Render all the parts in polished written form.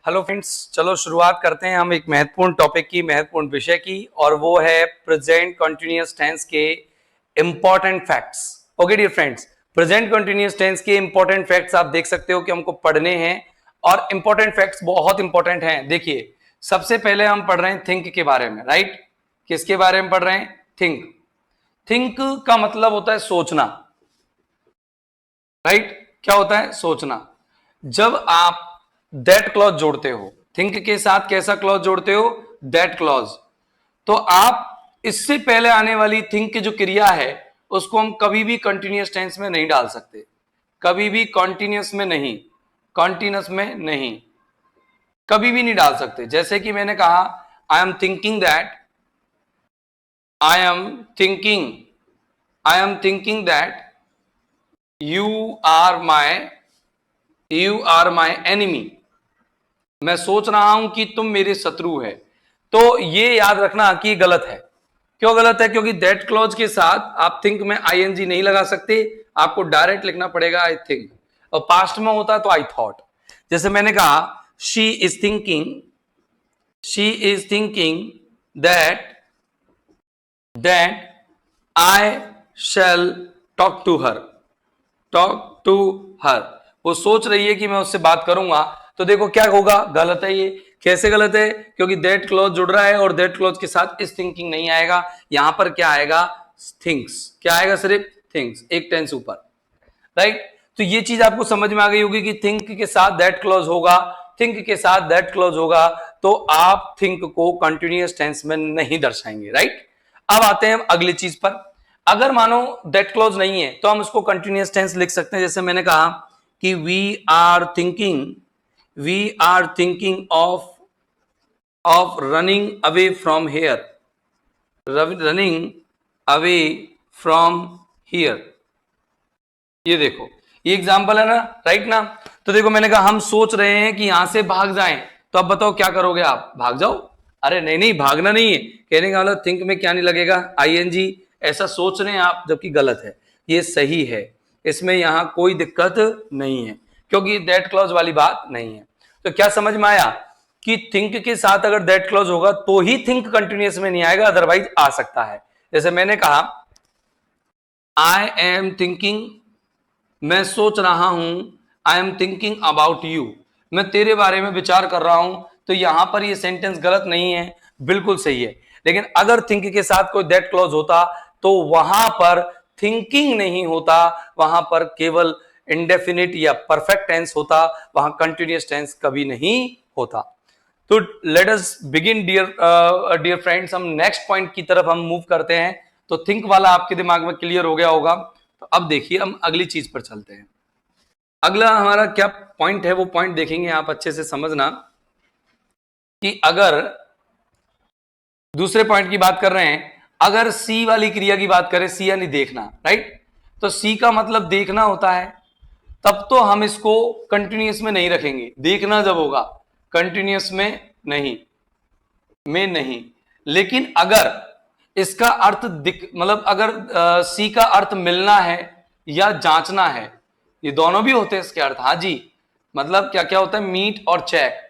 Hello friends, चलो शुरुआत करते हैं हम एक महत्वपूर्ण टॉपिक की, महत्वपूर्ण विषय की, और वो है प्रेजेंट कंटिन्यूअस टेंस के important facts. Okay dear friends, present continuous tense के इंपॉर्टेंट फैक्ट्स आप देख सकते हो कि हमको पढ़ने हैं और इंपॉर्टेंट फैक्ट्स बहुत इंपॉर्टेंट हैं। देखिए, सबसे पहले हम पढ़ रहे हैं थिंक के बारे में, राइट। किसके बारे में पढ़ रहे हैं? थिंक। थिंक का मतलब होता है सोचना, राइट। क्या होता है? सोचना। जब आप दैट क्लॉज जोड़ते हो, थिंक के साथ कैसा क्लॉज जोड़ते हो? That clause. तो आप इससे पहले आने वाली थिंक की जो क्रिया है उसको हम कभी भी कंटिन्यूअस टेंस में नहीं डाल सकते, कभी भी कॉन्टिन्यूअस में नहीं, कॉन्टिन्यूअस में नहीं, कभी भी नहीं डाल सकते। जैसे कि मैंने कहा, I am thinking that, I am thinking, I am thinking that you are my, you are my enemy. मैं सोच रहा हूं कि तुम मेरे शत्रु है। तो ये याद रखना कि गलत है। क्यों गलत है? क्योंकि दैट क्लॉज के साथ आप थिंक में आईएनजी नहीं लगा सकते, आपको डायरेक्ट लिखना पड़ेगा आई थिंक। और पास्ट में होता तो आई थॉट। जैसे मैंने कहा, she is thinking, she is thinking that that I shall talk to her, talk to her. वो सोच रही है कि मैं उससे बात करूंगा। तो देखो क्या होगा, गलत है ये। कैसे गलत है? क्योंकि दैट क्लॉज जुड़ रहा है और दैट क्लॉज के साथ इस थिंकिंग नहीं आएगा। यहां पर क्या आएगा? थिंक्स। क्या आएगा? सिर्फ थिंक्स, एक टेंस ऊपर, राइट। तो ये चीज आपको समझ में आ गई होगी कि थिंक के साथ दैट क्लॉज होगा, थिंक के साथ दैट क्लॉज होगा, तो आप थिंक को कंटिन्यूअस टेंस में नहीं दर्शाएंगे, राइट। अब आते हैं अगली चीज पर। अगर मानो दैट क्लॉज नहीं है तो हम उसको कंटिन्यूअस टेंस लिख सकते हैं। जैसे मैंने कहा कि we are thinking, we are thinking of running away from here, running away from here. ये देखो, ये एग्जाम्पल है ना, राइट ना। तो देखो, मैंने कहा हम सोच रहे हैं कि यहां से भाग जाएं। तो अब बताओ क्या करोगे आप? भाग जाओ? अरे नहीं नहीं, भागना नहीं है। कहने का मतलब थिंक में क्या नहीं लगेगा? आईएनजी। ऐसा सोच रहे हैं आप, जबकि गलत है। ये सही है, इसमें यहां कोई दिक्कत नहीं है, क्योंकि दैट क्लॉज वाली बात नहीं है। तो क्या समझ में आया कि थिंक के साथ अगर दैट क्लॉज होगा तो ही थिंक कंटिन्यूअस में नहीं आएगा, अदरवाइज आ सकता है। जैसे मैंने कहा, आई एम थिंकिंग, मैं सोच रहा हूं, आई एम थिंकिंग अबाउट यू, मैं तेरे बारे में विचार कर रहा हूं। तो यहां पर ये सेंटेंस गलत नहीं है, बिल्कुल सही है। लेकिन अगर थिंक के साथ कोई दैट क्लॉज होता तो वहां पर थिंकिंग नहीं होता, वहां पर केवल इंडेफिनिट या परफेक्ट टेंस होता, वहां कंटिन्यूअस टेंस कभी नहीं होता। तो let us begin dear dear friends, हम नेक्स्ट पॉइंट की तरफ हम मूव करते हैं। तो थिंक वाला आपके दिमाग में क्लियर हो गया होगा। तो अब देखिए, हम अगली चीज पर चलते हैं। अगला हमारा क्या पॉइंट है, वो पॉइंट देखेंगे आप अच्छे से समझना कि अगर दूसरे पॉइंट की बात कर रहे हैं, अगर सी वाली क्रिया की बात करें, सी यानी देखना, राइट। तो सी का मतलब देखना होता है, तब तो हम इसको कंटिन्यूअस में नहीं रखेंगे। देखना जब होगा, कंटिन्यूअस में नहीं। लेकिन अगर इसका अर्थ दिख, मतलब अगर सी का अर्थ मिलना है या जांचना है, ये दोनों भी होते हैं इसके अर्थ। हाँ जी, मतलब क्या क्या होता है? मीट और चेक।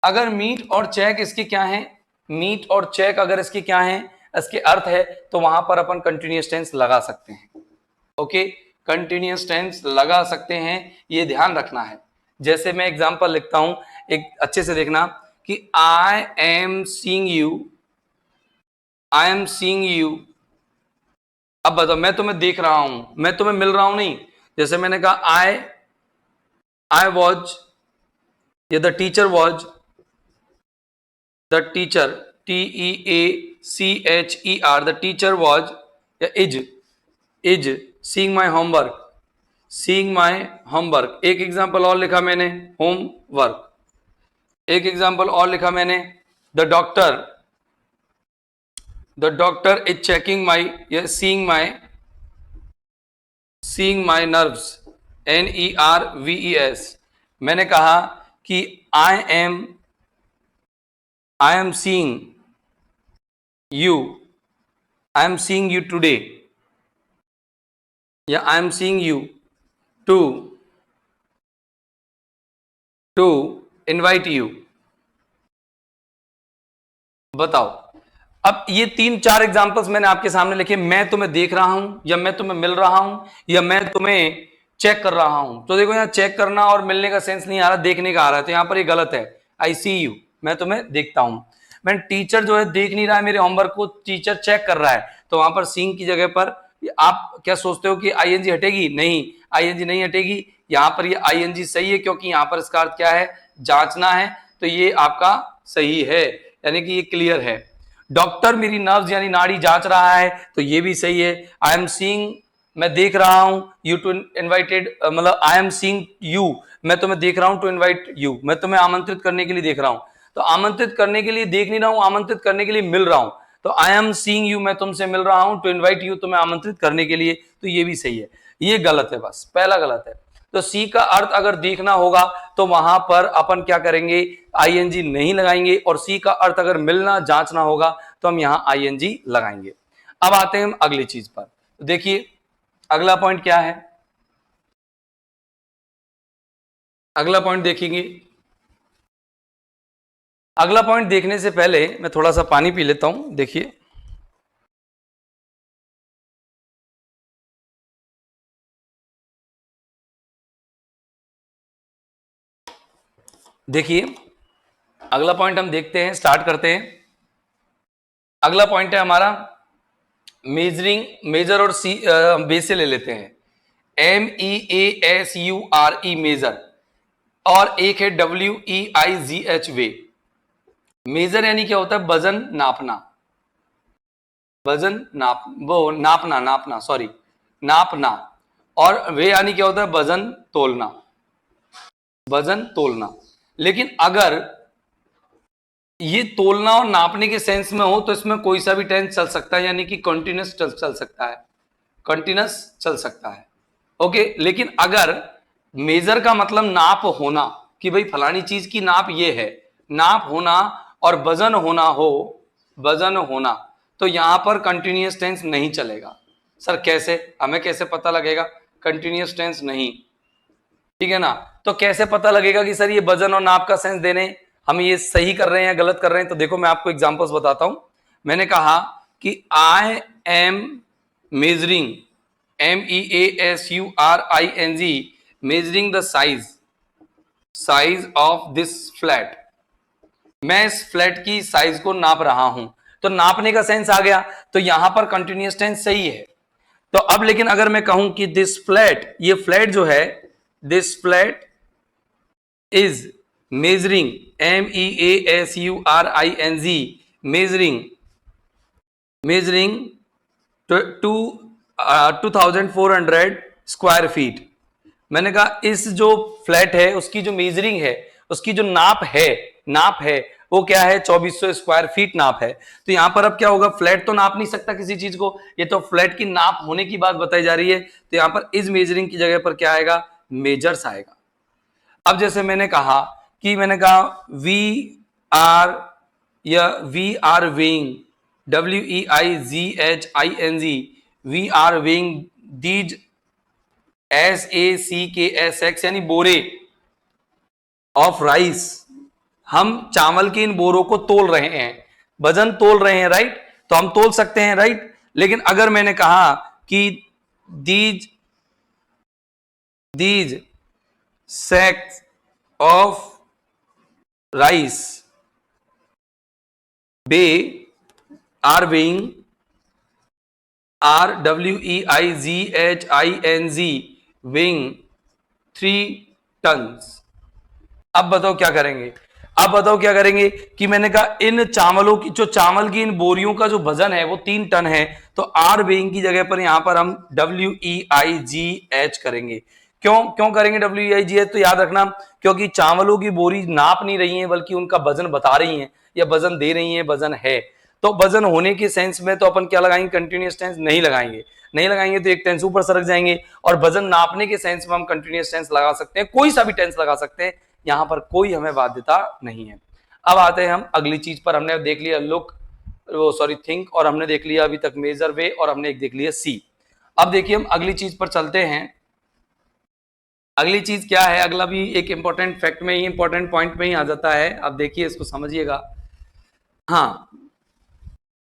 अगर मीट और चेक इसके क्या है? मीट और चेक अगर इसके क्या है, इसके अर्थ है, तो वहां पर अपन कंटिन्यूअस टेंस लगा सकते हैं। ओके, कंटिन्यूअस टेंस लगा सकते हैं, ये ध्यान रखना है। जैसे मैं एग्जांपल लिखता हूं, एक अच्छे से देखना कि I am seeing you, I am seeing you. अब बताओ, मैं तुम्हें देख रहा हूं, मैं तुम्हें मिल रहा हूं नहीं। जैसे मैंने कहा, आई वॉज, या the teacher was, the teacher, TEACHER, the teacher was, या is seeing my homework, seeing my homework. एक एग्जाम्पल और लिखा मैंने, होमवर्क। एक एग्जाम्पल और लिखा मैंने, the doctor, the doctor is checking my, या सीइंग माई नर्व्स, NERVES। मैंने कहा कि I am seeing you, I am seeing you today, या I am seeing you to to invite you. बताओ, अब ये 3-4 एग्जांपल्स मैंने आपके सामने लिखे, मैं तुम्हें देख रहा हूं, या मैं तुम्हें मिल रहा हूं, या मैं तुम्हें चेक कर रहा हूं। तो देखो यहां चेक करना और मिलने का सेंस नहीं आ रहा, देखने का आ रहा है, तो यहां पर ये गलत है। आई सी यू, मैं तुम्हें देखता हूं। मैं टीचर जो है देख नहीं रहा है मेरे होमवर्क को, टीचर चेक कर रहा है, तो वहां पर सीइंग की जगह पर आप क्या सोचते हो कि आईएनजी हटेगी? नहीं, आईएनजी नहीं हटेगी। यहां पर ये आईएनजी सही है, क्योंकि यहां पर इसका अर्थ क्या है? जांचना है, तो ये आपका सही है, यानी कि ये क्लियर है। डॉक्टर मेरी नर्व्स यानी नाड़ी जांच रहा है, तो ये भी सही है। आई एम सीइंग, मैं देख रहा हूं, यू टू इनवाइटेड, मतलब आई एम सीइंग यू, मैं तुम्हें देख रहा हूं, टू इनवाइट यू, मैं तुम्हें आमंत्रित करने के लिए देख रहा हूं। तो आमंत्रित करने के लिए देख नहीं रहा हूं, आमंत्रित करने के लिए मिल रहा हूं, तो आई एम सीइंग यू, मैं तुमसे मिल रहा हूं, टू इनवाइट यू, तुम्हें आमंत्रित करने के लिए, तो ये भी सही है। ये गलत है, बस पहला गलत है। तो सी का अर्थ अगर देखना होगा तो वहां पर अपन क्या करेंगे? आईएनजी नहीं लगाएंगे, और सी का अर्थ अगर मिलना जांचना होगा तो हम यहां आईएनजी लगाएंगे। अब आते हैं हम अगली चीज पर। देखिए अगला पॉइंट क्या है, अगला पॉइंट देखेंगे। अगला पॉइंट देखने से पहले मैं थोड़ा सा पानी पी लेता हूं। देखिए देखिए अगला पॉइंट हम देखते हैं, स्टार्ट करते हैं। अगला पॉइंट है हमारा मेजरिंग, मेजर और सी बेस से ले लेते हैं। MEASURE मेजर, और एक है WEIGH वे। मेजर यानी क्या होता है? वजन नापना, वजन नाप, वो नापना, नापना सॉरी, नापना। और वे यानी क्या होता है? वजन तोलना, वजन तोलना। लेकिन अगर ये तोलना और नापने के सेंस में हो तो इसमें कोई सा भी टेंस चल सकता है, यानी कि कंटिन्यूअस चल सकता है, कंटिन्यूअस चल सकता है। ओके, लेकिन अगर मेजर का मतलब नाप होना, कि भाई फलानी चीज की नाप ये है, नाप होना और वजन होना हो, वजन होना, तो यहां पर कंटिन्यूअस टेंस नहीं चलेगा। सर कैसे, हमें कैसे पता लगेगा कंटिन्यूअस टेंस नहीं? ठीक है ना, तो कैसे पता लगेगा कि सर ये वजन और नाप का सेंस देने हम ये सही कर रहे हैं या गलत कर रहे हैं? तो देखो मैं आपको एग्जांपल्स बताता हूं। मैंने कहा कि I M measuring, MEASURING, measuring the size of this flat, मैं इस फ्लैट की साइज को नाप रहा हूं। तो नापने का सेंस आ गया, तो यहां पर कंटिन्यूअस टेंस सही है। तो अब लेकिन अगर मैं कहूं कि दिस फ्लैट, ये फ्लैट जो है, this flat is measuring, MEASURING, measuring 2400 square feet. मैंने कहा इस जो फ्लैट है उसकी जो मेजरिंग है, उसकी जो नाप है, नाप है वो क्या है? 2400 स्क्वायर फीट नाप है। तो यहां पर अब क्या होगा? फ्लैट तो नाप नहीं सकता किसी चीज को, ये तो फ्लैट की नाप होने की बात बताई जा रही है, तो यहां पर इस मेजरिंग की जगह पर क्या आएगा? मेजर्स आएगा। अब जैसे मैंने कहा कि मैंने कहा वी आर, या we are weighing, WEIGHING, we are weighing these SACKSX, यानी बोरे ऑफ राइस, हम चावल के इन बोरों को तोल रहे हैं, वजन तोल रहे हैं, राइट? तो हम तोल सकते हैं, राइट? लेकिन अगर मैंने कहा कि these these sacks of rice they are weighing, RWEIGHING, weighing 3 tons। अब बताओ क्या करेंगे? अब बताओ क्या करेंगे कि मैंने कहा इन चावलों की, जो चावल की इन बोरियों का जो वजन है वो 3 टन है, तो आर वेइंग की जगह पर यहां पर हम WEIGH करेंगे। क्यों क्यों करेंगे WEIGH? तो याद रखना, क्योंकि चावलों की बोरी नाप नहीं रही है बल्कि उनका वजन बता रही है, या वजन दे रही है, वजन है। तो वजन होने के सेंस में तो अपन क्या लगाएंगे? कंटिन्यूअस टेंस नहीं लगाएंगे, नहीं लगाएंगे तो एक टेंस ऊपर सरक जाएंगे। और वजन नापने के सेंस में हम कंटिन्यूअस टेंस लगा सकते हैं, कोई सा भी टेंस लगा सकते हैं, यहां पर कोई हमें बाध्यता नहीं है। अब आते हैं हम अगली चीज पर। हमने देख लिया लुक, वो सॉरी थिंक, और हमने देख लिया अभी तक मेजर वे, और हमने एक देख लिया सी। अब देखिए हम अगली चीज पर चलते हैं। अगली चीज क्या है, अगला भी एक इंपॉर्टेंट फैक्ट में ही, इंपॉर्टेंट पॉइंट में ही आ जाता है। अब देखिए इसको समझिएगा। हाँ,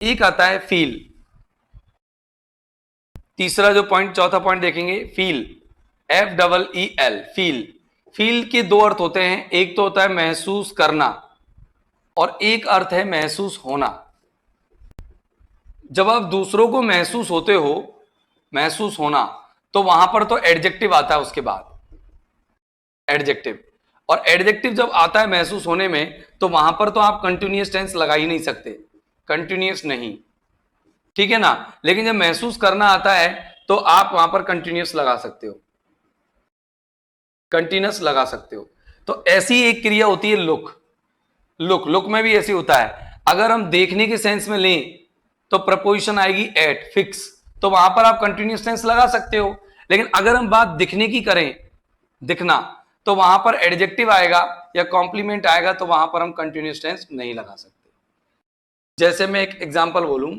एक आता है फील। तीसरा जो पॉइंट, चौथा पॉइंट देखेंगे, फील, FEEL, फील। फील के दो अर्थ होते हैं, एक तो होता है महसूस करना और एक अर्थ है महसूस होना। जब आप दूसरों को महसूस होते हो, महसूस होना, तो वहां पर तो एडजेक्टिव आता है उसके बाद, एडजेक्टिव। और एडजेक्टिव जब आता है महसूस होने में, तो वहां पर तो आप कंटिन्यूअस टेंस लगा ही नहीं सकते, कंटिन्यूअस नहीं, ठीक है ना। लेकिन जब महसूस करना आता है तो आप वहां पर कंटिन्यूअस लगा सकते हो, कंटिन्यूअस लगा सकते हो। तो ऐसी एक क्रिया होती है लुक। लुक में भी ऐसी होता है। अगर हम देखने के सेंस में लें तो प्रपोजिशन आएगी एट, फिक्स, तो वहां पर आप कंटिन्यूअस टेंस लगा सकते हो। लेकिन अगर हम बात दिखने की करें, दिखना, तो वहां पर एडजेक्टिव आएगा या कॉम्प्लीमेंट आएगा, तो वहां पर हम कंटिन्यूअस टेंस नहीं लगा सकते। जैसे मैं एक एग्जांपल बोलूं,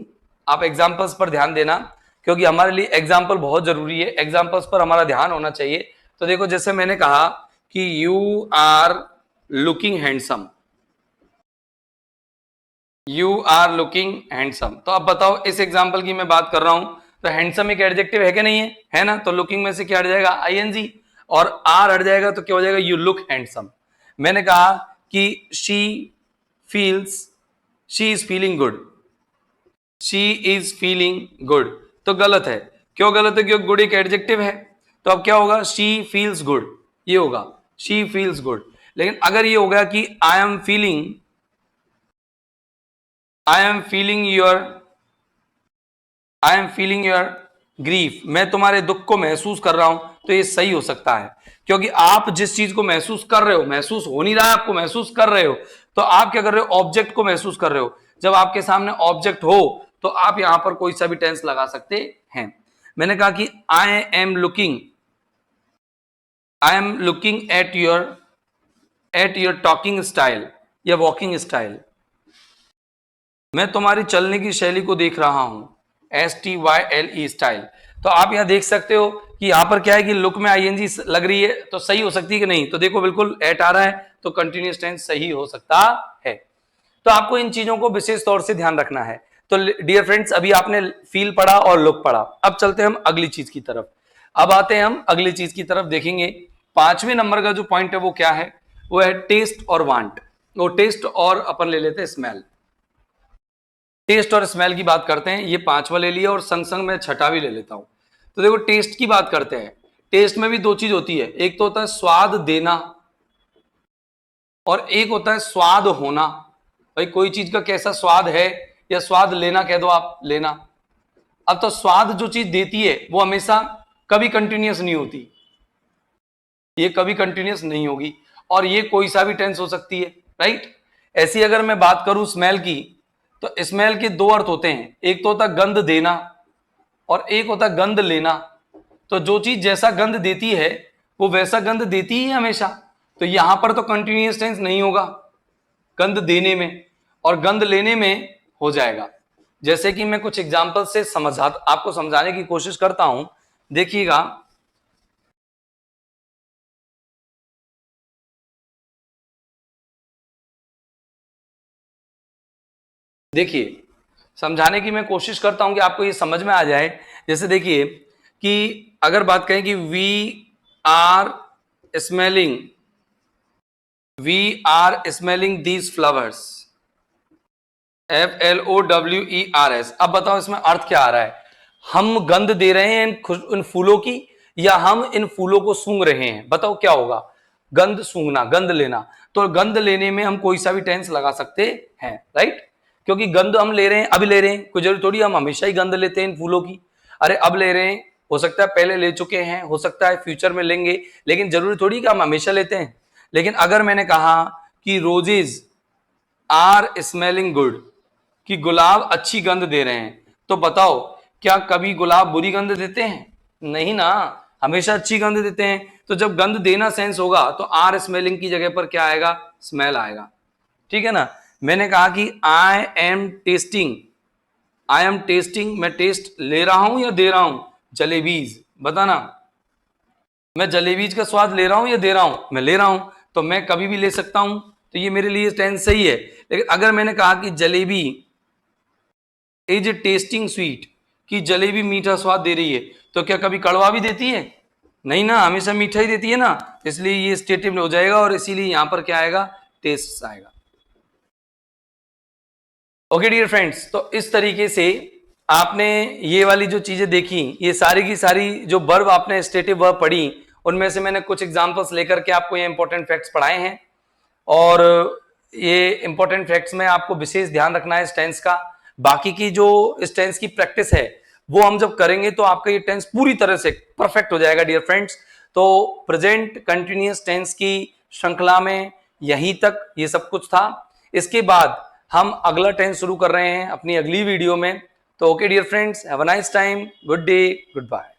आप एग्जांपल्स पर ध्यान देना, क्योंकि हमारे लिए एग्जांपल बहुत जरूरी है, एग्जांपल्स पर हमारा ध्यान होना चाहिए। तो देखो, जैसे मैंने कहा कि you are looking handsome, you are looking handsome, तो अब बताओ इस एग्जांपल की मैं बात कर रहा हूं, तो हैंडसम एक एडजेक्टिव है कि नहीं है, है ना। तो लुकिंग में से क्या हट जाएगा, आईएनजी, और आर हट जाएगा, तो क्या हो जाएगा, यू लुक हैंडसम। मैंने कहा कि she feels, she is feeling good, she is feeling good, तो गलत है। क्यों गलत है, क्योंकि गुड एक एडजेक्टिव है। तो अब क्या होगा, शी फील्स गुड, ये होगा शी फील्स गुड। लेकिन अगर ये हो गया कि I am feeling, I am feeling your, I am feeling your grief, मैं तुम्हारे दुख को महसूस कर रहा हूं, तो ये सही हो सकता है। क्योंकि आप जिस चीज को महसूस कर रहे हो, महसूस हो नहीं रहा है आपको, महसूस कर रहे हो, तो आप क्या कर रहे हो, ऑब्जेक्ट को महसूस कर रहे हो। जब आपके सामने ऑब्जेक्ट हो, तो आप यहां पर कोई सा भी टेंस लगा सकते हैं। मैंने कहा कि I am looking at your talking style या वॉकिंग स्टाइल, मैं तुम्हारी चलने की शैली को देख रहा हूं, STYLE स्टाइल। तो आप यहां देख सकते हो कि यहां पर क्या है कि लुक में आईएनजी लग रही है, तो सही हो सकती है कि नहीं। तो देखो बिल्कुल एट आ रहा है, तो कंटिन्यूअस टेंस सही हो सकता है। तो आपको इन चीजों को विशेष तौर से ध्यान रखना है। तो डियर फ्रेंड्स, अभी आपने फील पढ़ा और लुक पढ़ा, अब चलते हैं हम अगली चीज की तरफ। अब आते हैं हम अगली चीज की तरफ, देखेंगे 5वें नंबर का जो पॉइंट है वो क्या है, वो है टेस्ट और वांट। वो टेस्ट और अपन ले लेते हैं स्मेल। टेस्ट और स्मेल की बात करते हैं, ये 5वां ले लिया और संग संग मैं छठा भी ले लेता हूं। तो देखो टेस्ट की बात करते हैं। टेस्ट में भी दो चीज होती है, एक तो होता है स्वाद देना और एक होता है स्वाद होना। भाई कोई चीज का कैसा स्वाद है, या स्वाद लेना कह दो आप, लेना। अब तो स्वाद जो चीज देती है वो हमेशा कभी कंटिन्यूअस नहीं होती, ये कभी कंटिन्यूअस नहीं होगी, और ये कोई सा भी टेंस हो सकती है, राइट। ऐसी अगर मैं बात करूं स्मेल की, तो स्मेल के दो अर्थ होते हैं, एक तो होता है गंध देना और एक होता है गंध लेना। तो जो चीज जैसा गंध देती है वो वैसा गंध देती ही है हमेशा, तो यहां पर तो कंटिन्यूअस टेंस नहीं होगा गंध देने में, और गंध लेने में हो जाएगा। जैसे कि मैं कुछ एग्जांपल से आपको समझाने की कोशिश करता हूं, देखिएगा। देखिए, समझाने की मैं कोशिश करता हूं कि आपको ये समझ में आ जाए। जैसे देखिए कि अगर बात करें कि are smelling we are smelling these flowers, FLOWERS। अब बताओ इसमें अर्थ क्या आ रहा है, हम गंध दे रहे हैं इन फूलों की, या हम इन फूलों को सूंघ रहे हैं। बताओ क्या होगा, गंध सूंघना, गंध लेना। तो गंध लेने में हम कोई सा भी टेंस लगा सकते हैं, राइट। क्योंकि गंध हम ले रहे हैं, अभी ले रहे हैं, कोई जरूरी थोड़ी हम हमेशा ही गंध लेते हैं इन फूलों की। अरे अब ले रहे हैं, हो सकता है पहले ले चुके हैं, हो सकता है फ्यूचर में लेंगे, लेकिन जरूरी थोड़ी कि हम हमेशा लेते हैं। लेकिन अगर मैंने कहा कि रोजेज आर स्मेलिंग गुड, कि गुलाब अच्छी गंध दे रहे हैं, तो बताओ क्या कभी गुलाब बुरी गंध देते हैं, नहीं ना, हमेशा अच्छी गंध देते हैं। तो जब गंध देना सेंस होगा तो आर स्मेलिंग की जगह पर क्या आएगा, स्मेल आएगा, ठीक है ना। मैंने कहा कि I M testing, I am testing, मैं टेस्ट ले रहा हूं या दे रहा हूं, जलेबीज, बताना। मैं जलेबी का स्वाद ले रहा हूं या दे रहा हूं? मैं ले रहा हूं, तो मैं कभी भी ले सकता हूं, तो ये मेरे लिए टेंस सही है। लेकिन अगर मैंने कहा कि जलेबी इज टेस्टिंग स्वीट, कि जलेबी मीठा स्वाद दे रही है, तो क्या कभी कड़वा भी देती है? नहीं ना, हमेशा मीठा ही देती है ना, इसलिए ये स्टेटिव हो जाएगा और इसीलिए यहां पर क्या आएगा? टेस्ट आएगा। ओके डियर फ्रेंड्स, तो इस तरीके से आपने ये वाली जो चीजें देखी, ये सारी की सारी जो वर्ब आपने स्टेटिव वर्ब पढ़ी, उनमें से मैंने कुछ एग्जांपल्स लेकर के आपको ये इंपॉर्टेंट फैक्ट्स पढ़ाए हैं। और ये इंपॉर्टेंट फैक्ट्स में आपको विशेष ध्यान रखना है इस टेंस का। बाकी की जो इस टेंस की प्रैक्टिस है वो हम जब करेंगे तो आपका ये टेंस पूरी तरह से परफेक्ट हो जाएगा डियर फ्रेंड्स। तो प्रेजेंट कंटिन्यूअस टेंस की श्रृंखला में यहीं तक ये सब कुछ था। इसके बाद हम अगला टेंस शुरू कर रहे हैं अपनी अगली वीडियो में। तो okay dear friends, have a nice time, good day, good bye.